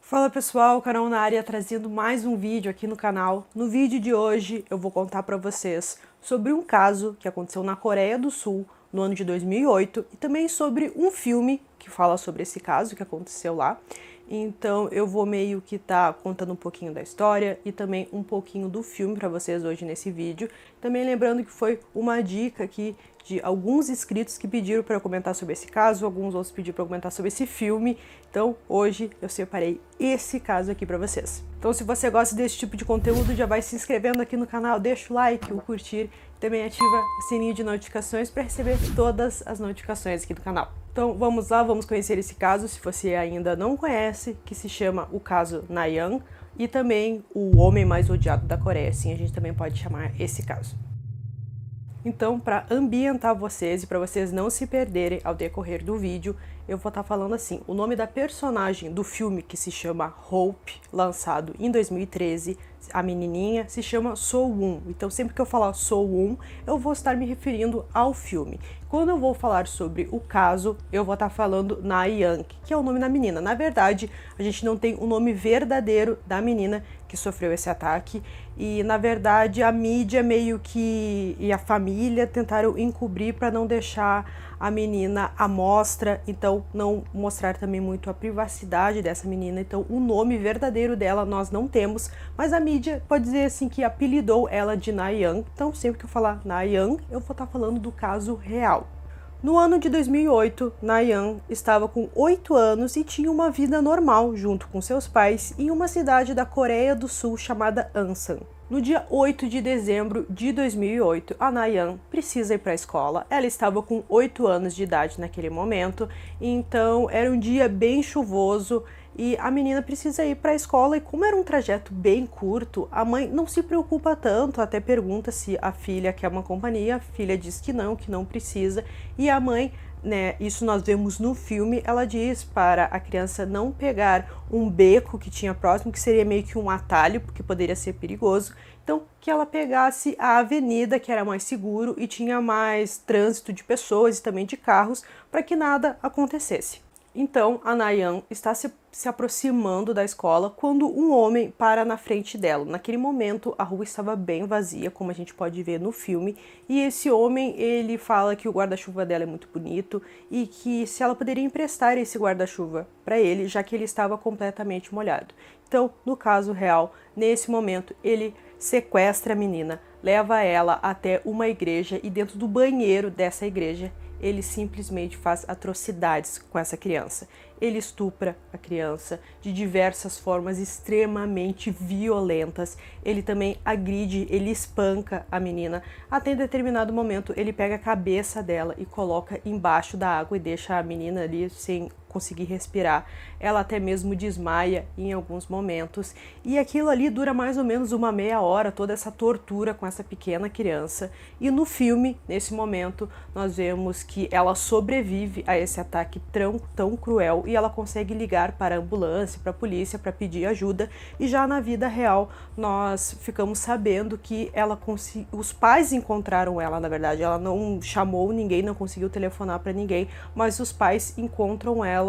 Fala pessoal, canal na área trazendo mais um vídeo aqui no canal. No vídeo de hoje eu vou contar para vocês sobre um caso que aconteceu na Coreia do Sul no ano de 2008 e também sobre um filme que fala sobre esse caso que aconteceu lá. Então eu vou meio que contando um pouquinho da história e também um pouquinho do filme para vocês hoje nesse vídeo. Também lembrando que foi uma dica aqui de alguns inscritos que pediram para eu comentar sobre esse caso, alguns outros pediram para eu comentar sobre esse filme. Então hoje eu separei esse caso aqui para vocês. Então se você gosta desse tipo de conteúdo, já vai se inscrevendo aqui no canal, deixa o like, o curtir, também ativa o sininho de notificações para receber todas as notificações aqui do canal. Então vamos lá, vamos conhecer esse caso, se você ainda não conhece, que se chama o caso Na-Young, e também o homem mais odiado da Coreia, assim a gente também pode chamar esse caso. Então, para ambientar vocês e para vocês não se perderem ao decorrer do vídeo, eu vou estar falando assim, o nome da personagem do filme que se chama Hope, lançado em 2013, a menininha se chama So-Woon. Então sempre que eu falar So-Woon, eu vou estar me referindo ao filme. Quando eu vou falar sobre o caso, eu vou estar falando Na-Young, que é o nome da menina. Na verdade, a gente não tem o nome verdadeiro da menina que sofreu esse ataque e, na verdade, a mídia meio que e a família tentaram encobrir para não deixar a menina à mostra, então não mostrar também muito a privacidade dessa menina. Então o nome verdadeiro dela nós não temos, mas a mídia pode dizer assim que apelidou ela de Na-Young. Então sempre que eu falar Na-Young, eu vou estar falando do caso real. No ano de 2008, Na-Young estava com 8 anos e tinha uma vida normal junto com seus pais em uma cidade da Coreia do Sul chamada Ansan. No dia 8 de dezembro de 2008, a Na-Young precisa ir para a escola. Ela estava com 8 anos de idade naquele momento, então era um dia bem chuvoso e a menina precisa ir para a escola. E como era um trajeto bem curto, a mãe não se preocupa tanto, até pergunta se a filha quer uma companhia. A filha diz que não precisa, e a mãe, isso nós vemos no filme, ela diz para a criança não pegar um beco que tinha próximo, que seria meio que um atalho, porque poderia ser perigoso. Então, que ela pegasse a avenida, que era mais seguro e tinha mais trânsito de pessoas e também de carros, para que nada acontecesse. Então, a Na-Young está se aproximando da escola quando um homem para na frente dela. Naquele momento, a rua estava bem vazia, como a gente pode ver no filme, e esse homem, ele fala que o guarda-chuva dela é muito bonito e que se ela poderia emprestar esse guarda-chuva para ele, já que ele estava completamente molhado. Então, no caso real, nesse momento, ele sequestra a menina, leva ela até uma igreja e dentro do banheiro dessa igreja, ele simplesmente faz atrocidades com essa criança. Ele estupra a criança de diversas formas extremamente violentas. Ele também agride, ele espanca a menina. Até em determinado momento, ele pega a cabeça dela e coloca embaixo da água e deixa a menina ali sem conseguir respirar. Ela até mesmo desmaia em alguns momentos. E aquilo ali dura mais ou menos uma meia hora, toda essa tortura com essa pequena criança. E no filme, nesse momento, nós vemos que ela sobrevive a esse ataque tão cruel e ela consegue ligar para a ambulância, para a polícia, para pedir ajuda. E já na vida real, nós ficamos sabendo que os pais encontraram ela, na verdade. Ela não chamou ninguém, não conseguiu telefonar para ninguém, mas os pais encontram ela,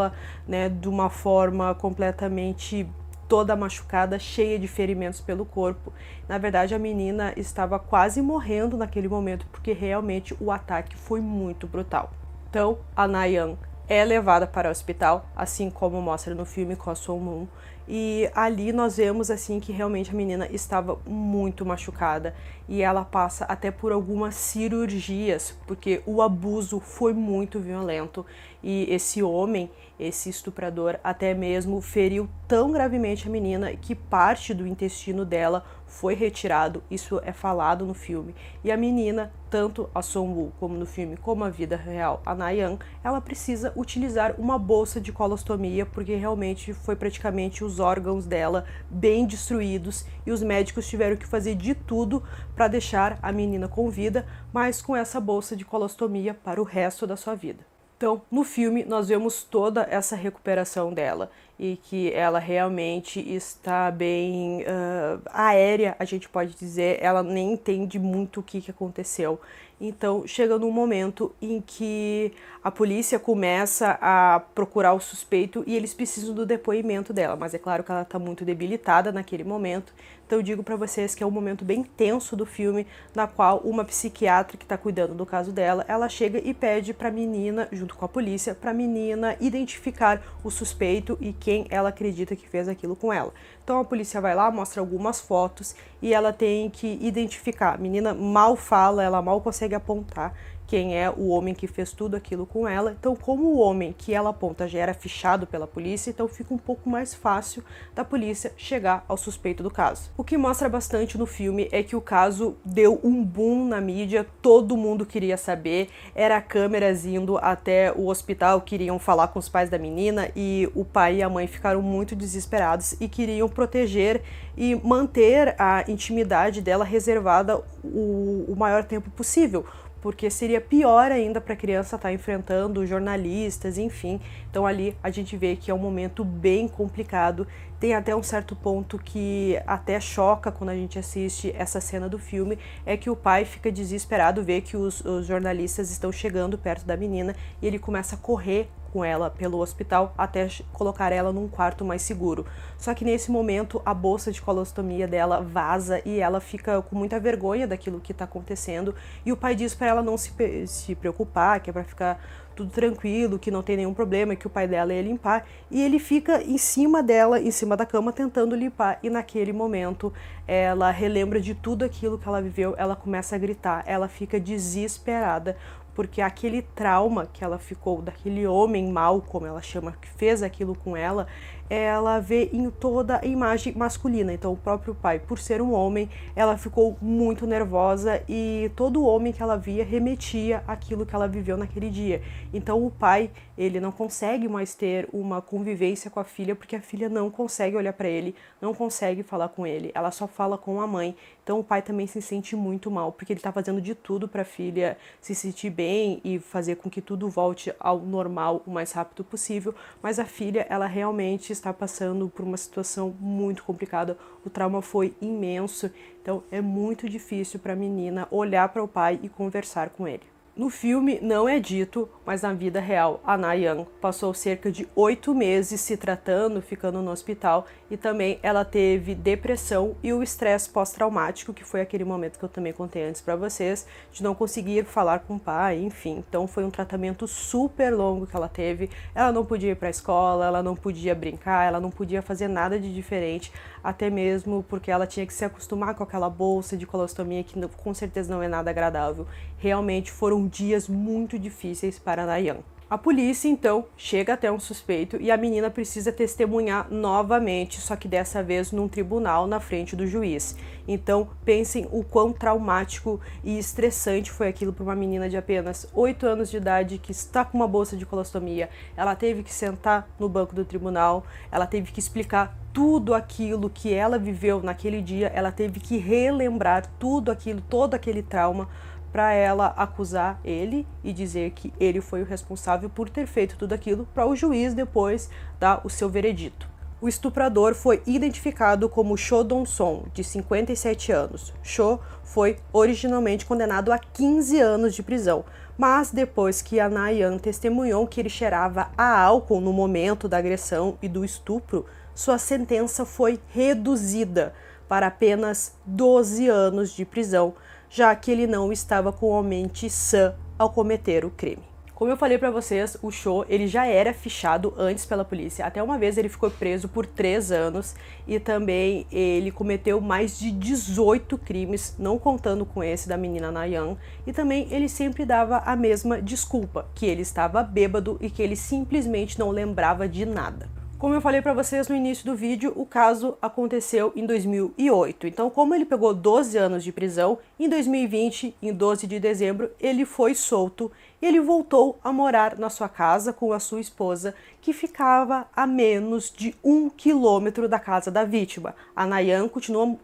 de uma forma completamente toda machucada, cheia de ferimentos pelo corpo. Na verdade, a menina estava quase morrendo naquele momento, porque realmente o ataque foi muito brutal. Então, a Na-Young é levada para o hospital, assim como mostra no filme com a So-Woon, e ali nós vemos assim que realmente a menina estava muito machucada e ela passa até por algumas cirurgias, porque o abuso foi muito violento e esse homem, esse estuprador, até mesmo feriu tão gravemente a menina que parte do intestino dela foi retirado. Isso é falado no filme. E a menina, tanto a So-Woon como no filme, como a vida real, a Na-Young, ela precisa utilizar uma bolsa de colostomia, porque realmente foi praticamente os órgãos dela bem destruídos e os médicos tiveram que fazer de tudo para deixar a menina com vida, mas com essa bolsa de colostomia para o resto da sua vida. Então, no filme, nós vemos toda essa recuperação dela. e que ela realmente está bem aérea, a gente pode dizer, ela nem entende muito o que aconteceu. Então chega num momento em que a polícia começa a procurar o suspeito e eles precisam do depoimento dela, mas é claro que ela está muito debilitada naquele momento. Então eu digo para vocês que é um momento bem tenso do filme, na qual uma psiquiatra que está cuidando do caso dela, ela chega e pede para a menina, junto com a polícia, para a menina identificar o suspeito e quem ela acredita que fez aquilo com ela. Então a polícia vai lá, mostra algumas fotos e ela tem que identificar. A menina mal fala, ela mal consegue apontar quem é o homem que fez tudo aquilo com ela. Então, como o homem que ela aponta já era fichado pela polícia, então fica um pouco mais fácil da polícia chegar ao suspeito do caso. O que mostra bastante no filme é que o caso deu um boom na mídia, todo mundo queria saber, era câmeras indo até o hospital, queriam falar com os pais da menina e o pai e a mãe ficaram muito desesperados e queriam proteger e manter a intimidade dela reservada o maior tempo possível, porque seria pior ainda para a criança estar enfrentando jornalistas, enfim. Então ali a gente vê que é um momento bem complicado. Tem até um certo ponto que até choca quando a gente assiste essa cena do filme, é que o pai fica desesperado, vê que os jornalistas estão chegando perto da menina e ele começa a correr com ela pelo hospital até colocar ela num quarto mais seguro. Só que nesse momento a bolsa de colostomia dela vaza e ela fica com muita vergonha daquilo que está acontecendo e o pai diz para ela não se preocupar, que é para ficar tudo tranquilo, que não tem nenhum problema, que o pai dela ia limpar, e ele fica em cima dela, em cima da cama, tentando limpar, e naquele momento ela relembra de tudo aquilo que ela viveu, ela começa a gritar, ela fica desesperada, porque aquele trauma que ela ficou daquele homem mau, como ela chama, que fez aquilo com ela vê em toda a imagem masculina. Então o próprio pai, por ser um homem, ela ficou muito nervosa e todo homem que ela via remetia àquilo que ela viveu naquele dia. Então o pai, ele não consegue mais ter uma convivência com a filha, porque a filha não consegue olhar para ele, não consegue falar com ele, ela só fala com a mãe. Então o pai também se sente muito mal, porque ele está fazendo de tudo para a filha se sentir bem e fazer com que tudo volte ao normal o mais rápido possível, mas a filha, ela realmente está passando por uma situação muito complicada, o trauma foi imenso, então é muito difícil para a menina olhar para o pai e conversar com ele. No filme não é dito, mas na vida real, a Na-Young passou cerca de 8 meses se tratando, ficando no hospital, e também ela teve depressão e o estresse pós-traumático, que foi aquele momento que eu também contei antes para vocês, de não conseguir falar com o pai, enfim. Então foi um tratamento super longo que ela teve, ela não podia ir para a escola, ela não podia brincar, ela não podia fazer nada de diferente, até mesmo porque ela tinha que se acostumar com aquela bolsa de colostomia, que com certeza não é nada agradável. Realmente foram dias muito difíceis para a Na-Young. A polícia, então, chega até um suspeito e a menina precisa testemunhar novamente, só que dessa vez num tribunal na frente do juiz. Então, pensem o quão traumático e estressante foi aquilo para uma menina de apenas 8 anos de idade que está com uma bolsa de colostomia. Ela teve que sentar no banco do tribunal, ela teve que explicar tudo aquilo que ela viveu naquele dia, ela teve que relembrar tudo aquilo, todo aquele trauma, para ela acusar ele e dizer que ele foi o responsável por ter feito tudo aquilo, para o juiz depois dar o seu veredito. O estuprador foi identificado como Cho Dong-song, de 57 anos. Cho foi originalmente condenado a 15 anos de prisão, mas depois que a Na-Young testemunhou que ele cheirava a álcool no momento da agressão e do estupro, sua sentença foi reduzida para apenas 12 anos de prisão, já que ele não estava com a mente sã ao cometer o crime. Como eu falei para vocês, o Cho, ele já era fichado antes pela polícia. Até uma vez ele ficou preso por 3 anos e também ele cometeu mais de 18 crimes, não contando com esse da menina Na-Young. E também ele sempre dava a mesma desculpa, que ele estava bêbado e que ele simplesmente não lembrava de nada. Como eu falei para vocês no início do vídeo, o caso aconteceu em 2008. Então, como ele pegou 12 anos de prisão, em 2020, em 12 de dezembro, ele foi solto e ele voltou a morar na sua casa com a sua esposa, que ficava a menos de 1 quilômetro da casa da vítima. A Na-Young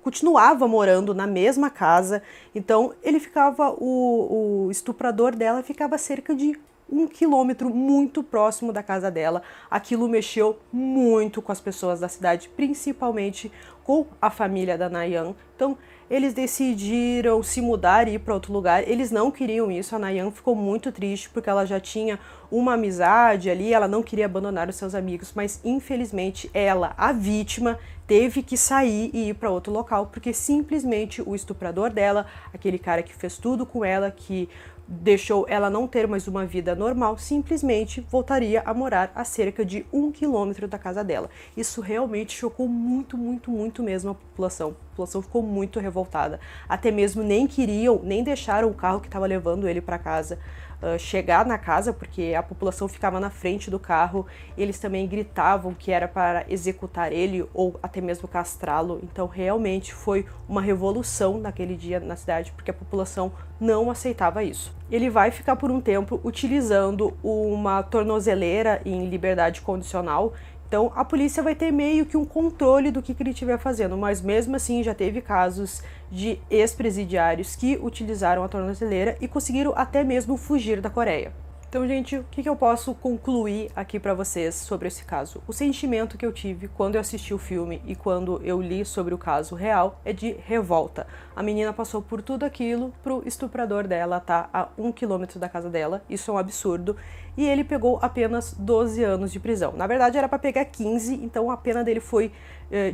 continuava morando na mesma casa, então ele ficava, o estuprador dela ficava cerca de 1 quilômetro muito próximo da casa dela. Aquilo mexeu muito com as pessoas da cidade, principalmente com a família da Nayan. Então, eles decidiram se mudar e ir para outro lugar. Eles não queriam isso. A Nayan ficou muito triste porque ela já tinha uma amizade ali, ela não queria abandonar os seus amigos, mas infelizmente ela, a vítima, teve que sair e ir para outro local porque simplesmente o estuprador dela, aquele cara que fez tudo com ela, que deixou ela não ter mais uma vida normal, simplesmente voltaria a morar a cerca de 1 quilômetro da casa dela. Isso realmente chocou muito mesmo a população. A população ficou muito revoltada. Até mesmo nem queriam, nem deixaram o carro que estava levando ele para casa chegar na casa, porque a população ficava na frente do carro. Eles também gritavam que era para executar ele ou até mesmo castrá-lo. Então realmente foi uma revolução naquele dia na cidade, porque a população não aceitava isso. Ele vai ficar por um tempo utilizando uma tornozeleira em liberdade condicional. Então a polícia vai ter meio que um controle do que ele estiver fazendo, mas mesmo assim já teve casos de ex-presidiários que utilizaram a tornozeleira e conseguiram até mesmo fugir da Coreia. Então, gente, o que eu posso concluir aqui para vocês sobre esse caso? O sentimento que eu tive quando eu assisti o filme e quando eu li sobre o caso real é de revolta. A menina passou por tudo aquilo pro estuprador dela estar a 1 quilômetro da casa dela, isso é um absurdo, e ele pegou apenas 12 anos de prisão. Na verdade era para pegar 15, então a pena dele foi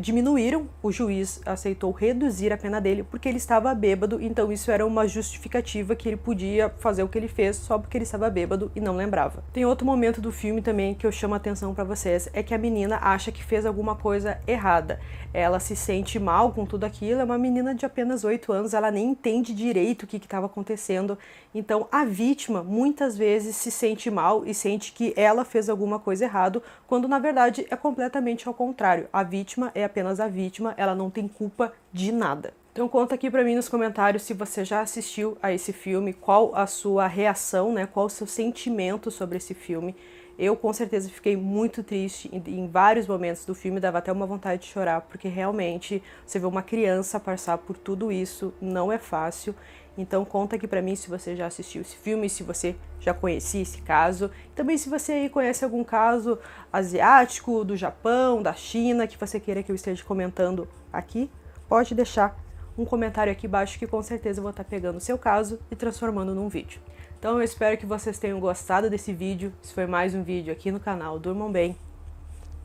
diminuíram, o juiz aceitou reduzir a pena dele porque ele estava bêbado, então isso era uma justificativa que ele podia fazer o que ele fez só porque ele estava bêbado e não lembrava. Tem outro momento do filme também que eu chamo a atenção para vocês, é que a menina acha que fez alguma coisa errada. Ela se sente mal com tudo aquilo, é uma menina de apenas 8 anos, ela nem entende direito o que estava acontecendo. Então a vítima muitas vezes se sente mal e sente que ela fez alguma coisa errada, quando na verdade é completamente ao contrário. A vítima é apenas a vítima, ela não tem culpa de nada. Então conta aqui pra mim nos comentários se você já assistiu a esse filme, qual a sua reação, né? Qual o seu sentimento sobre esse filme. Eu com certeza fiquei muito triste em vários momentos do filme, dava até uma vontade de chorar, porque realmente você vê uma criança passar por tudo isso, não é fácil. Então conta aqui pra mim se você já assistiu esse filme, se você já conhecia esse caso. Também se você aí conhece algum caso asiático, do Japão, da China, que você queira que eu esteja comentando aqui, pode deixar um comentário aqui embaixo que com certeza eu vou estar pegando o seu caso e transformando num vídeo. Então eu espero que vocês tenham gostado desse vídeo. Esse foi mais um vídeo aqui no canal Durmam Bem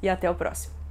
e até o próximo.